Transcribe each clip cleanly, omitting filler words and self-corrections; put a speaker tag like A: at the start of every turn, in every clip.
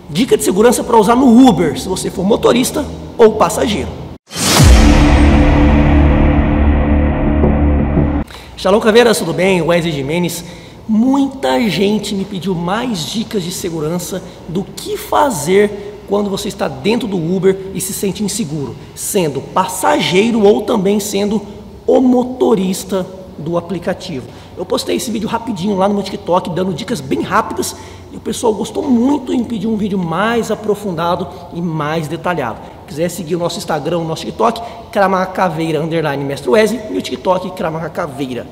A: Dica de segurança para usar no Uber, se você for motorista ou passageiro. Shalom caveiras, tudo bem? Wesley Jimenez. Muita gente me pediu mais dicas de segurança do que fazer quando você está dentro do Uber e se sente inseguro, sendo passageiro ou também sendo o motorista do aplicativo. Eu postei esse vídeo rapidinho lá no meu TikTok, dando dicas bem rápidas, e o pessoal gostou muito em pedir um vídeo mais aprofundado e mais detalhado. Se quiser seguir o nosso Instagram, o nosso TikTok, Kramacaveira _Mestre Wesley, e o TikTok Kramacaveira.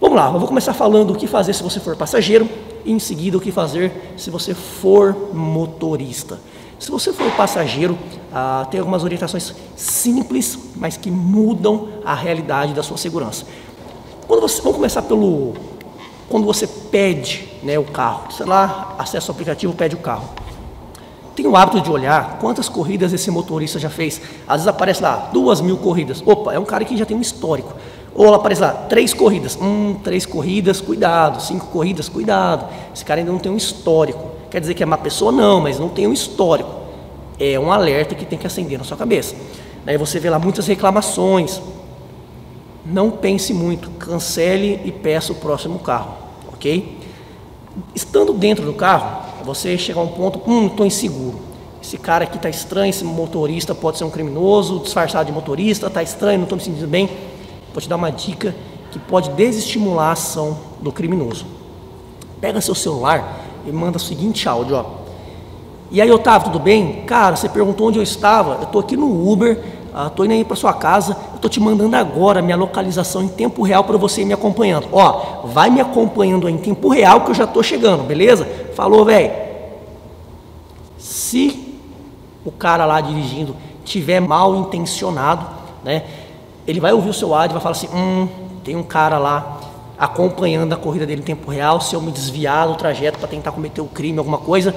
A: Vamos lá, eu vou começar falando o que fazer se você for passageiro e em seguida o que fazer se você for motorista. Se você for passageiro, tem algumas orientações simples, mas que mudam a realidade da sua segurança. Vamos começar quando você pede, né, o carro. Sei lá, acessa o aplicativo, pede o carro. Tem o hábito de olhar quantas corridas esse motorista já fez. Às vezes aparece lá 2.000 corridas. Opa, é um cara que já tem um histórico. Ou aparece lá 3 corridas. 3 corridas, cuidado. 5 corridas, cuidado. Esse cara ainda não tem um histórico. Quer dizer que é má pessoa? Não, mas não tem um histórico. É um alerta que tem que acender na sua cabeça. Daí você vê lá muitas reclamações. Não pense muito, cancele e peça o próximo carro, ok? Estando dentro do carro, você chega a um ponto, estou inseguro. Esse cara aqui está estranho, esse motorista pode ser um criminoso, disfarçado de motorista, está estranho, não estou me sentindo bem. Vou te dar uma dica que pode desestimular a ação do criminoso. Pega seu celular e manda o seguinte áudio, ó. E aí, Otávio, tudo bem? Cara, você perguntou onde eu estava, eu estou aqui no Uber, estou indo aí para sua casa, eu estou te mandando agora a minha localização em tempo real para você ir me acompanhando. Ó, vai me acompanhando aí em tempo real que eu já estou chegando, beleza? Falou, velho. Se o cara lá dirigindo tiver mal intencionado, né, ele vai ouvir o seu áudio e vai falar assim, tem um cara lá acompanhando a corrida dele em tempo real, se eu me desviar do trajeto para tentar cometer o crime, alguma coisa,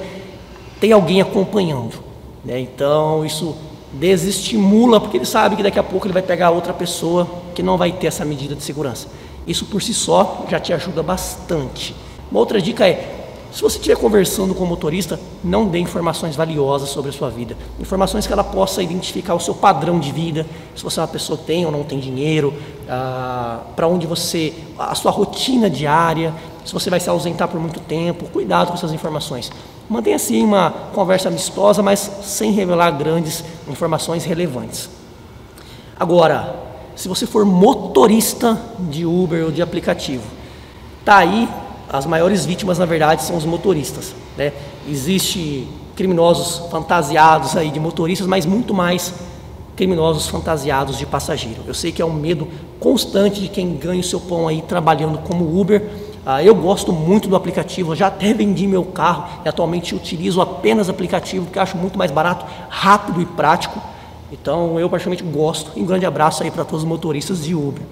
A: tem alguém acompanhando, né? Então isso desestimula, porque ele sabe que daqui a pouco ele vai pegar outra pessoa que não vai ter essa medida de segurança. Isso por si só já te ajuda bastante. Uma outra dica é, se você estiver conversando com o motorista, não dê informações valiosas sobre a sua vida. Informações que ela possa identificar o seu padrão de vida, se você é uma pessoa que tem ou não tem dinheiro, para onde você, a sua rotina diária, se você vai se ausentar por muito tempo. Cuidado com essas informações. Mantenha assim uma conversa amistosa, mas sem revelar grandes informações relevantes. Agora, se você for motorista de Uber ou de aplicativo, tá aí, as maiores vítimas na verdade são os motoristas, né? Existem criminosos fantasiados aí de motoristas, mas muito mais criminosos fantasiados de passageiro. Eu sei que é um medo constante de quem ganha o seu pão aí trabalhando como Uber. Eu gosto muito do aplicativo, eu já até vendi meu carro e atualmente utilizo apenas aplicativo porque eu acho muito mais barato, rápido e prático. Então eu particularmente gosto. E um grande abraço aí para todos os motoristas de Uber.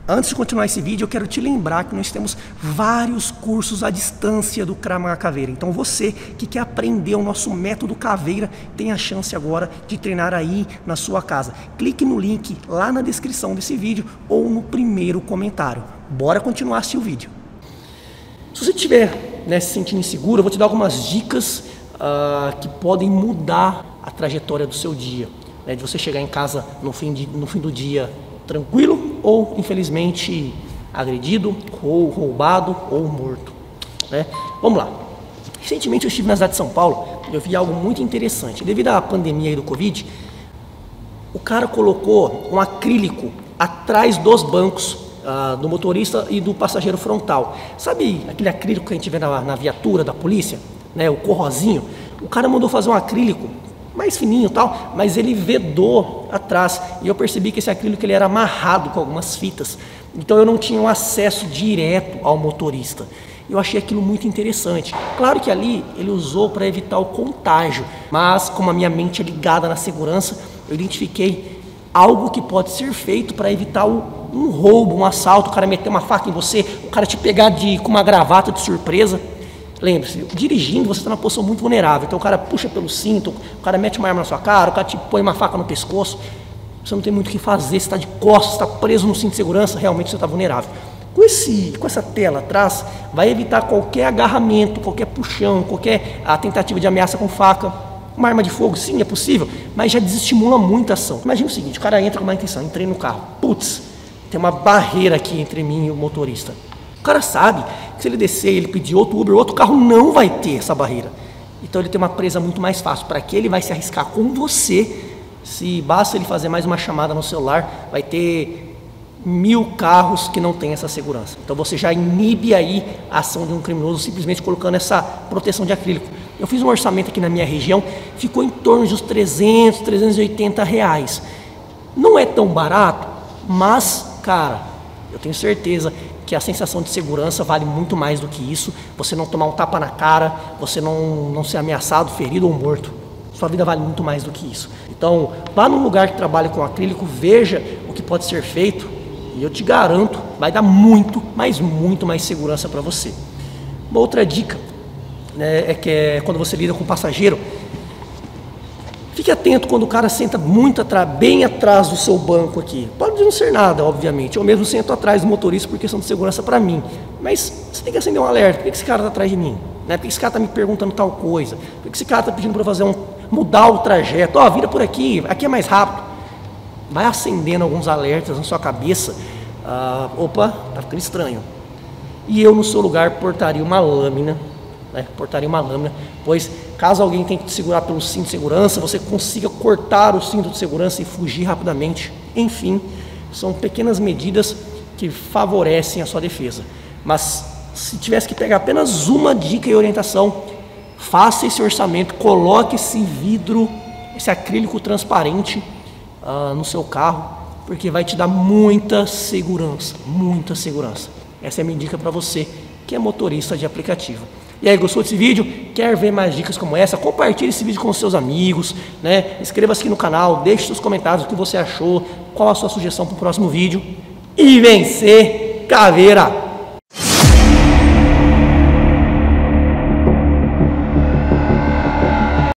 A: Antes de continuar esse vídeo, eu quero te lembrar que nós temos vários cursos à distância do Kramacaveira. Então você que quer aprender o nosso método caveira, tem a chance agora de treinar aí na sua casa. Clique no link lá na descrição desse vídeo ou no primeiro comentário. Bora continuar a assistir o vídeo. Se você estiver, né, se sentindo inseguro, eu vou te dar algumas dicas que podem mudar a trajetória do seu dia. Né, de você chegar em casa no fim do dia tranquilo ou, infelizmente, agredido, ou roubado ou morto. Né? Vamos lá. Recentemente eu estive na cidade de São Paulo e eu vi algo muito interessante. Devido à pandemia aí do Covid, o cara colocou um acrílico atrás dos bancos do motorista e do passageiro frontal. Sabe aquele acrílico que a gente vê na viatura da polícia, né, o corrozinho? O cara mandou fazer um acrílico mais fininho e tal, mas ele vedou atrás. E eu percebi que esse acrílico ele era amarrado com algumas fitas. Então eu não tinha um acesso direto ao motorista. Eu achei aquilo muito interessante. Claro que ali ele usou para evitar o contágio, mas como a minha mente é ligada na segurança, eu identifiquei algo que pode ser feito para evitar um roubo, um assalto, o cara meter uma faca em você, o cara te pegar com uma gravata de surpresa. Lembre-se, dirigindo você está numa posição muito vulnerável, então o cara puxa pelo cinto, o cara mete uma arma na sua cara, o cara te põe uma faca no pescoço, você não tem muito o que fazer, você está de costas, está preso no cinto de segurança, realmente você está vulnerável. Com essa tela atrás, vai evitar qualquer agarramento, qualquer puxão, qualquer tentativa de ameaça com faca. Uma arma de fogo, sim, é possível, mas já desestimula muito a ação. Imagina o seguinte, o cara entra com uma intenção, entrei no carro, putz, tem uma barreira aqui entre mim e o motorista. O cara sabe que se ele descer, ele pedir outro Uber, outro carro não vai ter essa barreira. Então ele tem uma presa muito mais fácil. Para que ele vai se arriscar com você, se basta ele fazer mais uma chamada no celular, vai ter 1000 carros que não tem essa segurança. Então você já inibe aí a ação de um criminoso simplesmente colocando essa proteção de acrílico. Eu fiz um orçamento aqui na minha região, ficou em torno dos 300, 380 reais. Não é tão barato, mas, cara, eu tenho certeza que a sensação de segurança vale muito mais do que isso. Você não tomar um tapa na cara, você não ser ameaçado, ferido ou morto. Sua vida vale muito mais do que isso. Então, vá num lugar que trabalhe com acrílico, veja o que pode ser feito e eu te garanto, vai dar muito, mas muito mais segurança para você. Uma outra dica, né, é que quando você lida com passageiro, fique atento quando o cara senta muito atrás, bem atrás do seu banco aqui. Pode não ser nada, obviamente. Eu mesmo sento atrás do motorista por questão de segurança para mim. Mas você tem que acender um alerta. Por que esse cara está atrás de mim? Né? Por que esse cara está me perguntando tal coisa? Por que esse cara está pedindo para eu fazer mudar o trajeto? Ó, vira por aqui, aqui é mais rápido. Vai acendendo alguns alertas na sua cabeça. Opa, tá ficando estranho. E eu, no seu lugar, portaria uma lâmina, pois caso alguém tenha que te segurar pelo cinto de segurança, você consiga cortar o cinto de segurança e fugir rapidamente. Enfim, são pequenas medidas que favorecem a sua defesa. Mas se tivesse que pegar apenas uma dica e orientação, faça esse orçamento, coloque esse vidro, esse acrílico transparente no seu carro, porque vai te dar muita segurança, muita segurança. Essa é a minha dica para você que é motorista de aplicativo. E aí, gostou desse vídeo? Quer ver mais dicas como essa? Compartilhe esse vídeo com seus amigos, né? Inscreva-se aqui no canal, deixe seus comentários o que você achou, qual a sua sugestão para o próximo vídeo. E vencer caveira!